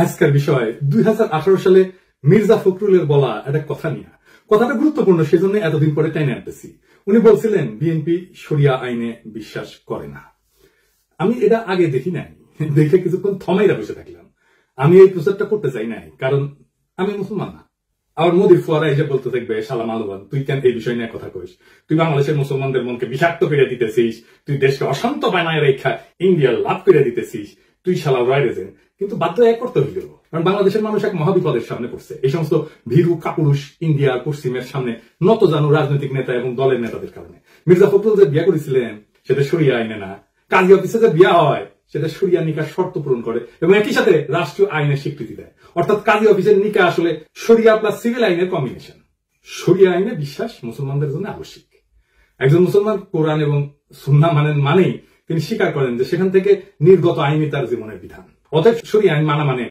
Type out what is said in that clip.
আজকের বিষয় 2018 সালে মির্জা ফখরুলের বলা একটা কথা নিয়ে। কথাটা গুরুত্বপূর্ণ, সেজন্য এতদিন পরে টেনে আনতেছি। উনি বলছিলেন বিএনপি শরিয়া আইনে বিশ্বাস করে না। আমি এটা আগে দেখি নাই, দেখে কিছুক্ষণ থমাইরা বসে থাকলাম। আমি এই প্রচারটা করতে চাই নাই, কারণ আমি মুসলমান না। আবার মোদির ফোয়ারা এসে বলতে থাকবে, শালা মালবান, তুই কেন এই বিষয় নিয়ে কথা কইস? তুই বাংলাদেশের মুসলমানদের মনকে বিষাক্ত করে দিতেছিস, তুই দেশকে অশান্ত বানায় রেখা ইন্ডিয়া লাভ করে দিতেছিস, তুই শালা রাইরেজেন। কিন্তু বাধ্য এক করতে হইল, কারণ বাংলাদেশের মানুষ এক মহাবিপদের সামনে পড়ছে। এই সমস্ত ভীরু কাপুরুষ ইন্ডিয়ার পশ্চিমের সামনে নত জানু রাজনৈতিক নেতা এবং দলের নেতাদের কারণে। মির্জা ফখরুল যে বিয়া করেছিলেন সেটা শরিয়া আইনে না, কাজী অফিসে যে বিয়া হয় সেটা শরিয়া নিকার শর্ত পূরণ করে এবং একই সাথে রাষ্ট্রীয় আইনের স্বীকৃতি দেয়। অর্থাৎ কাজী অফিসের নিকা আসলে শরিয়া প্লাস সিভিল আইনের কম্বিনেশন। শরিয়া আইনে বিশ্বাস মুসলমানদের জন্য আবশ্যিক। একজন মুসলমান কোরআন এবং সুন্নাহ মানেই তিনি স্বীকার করেন যে সেখান থেকে নির্গত আইনই তার জীবনের বিধান। অতএব শরিয়া আইন মানা মানে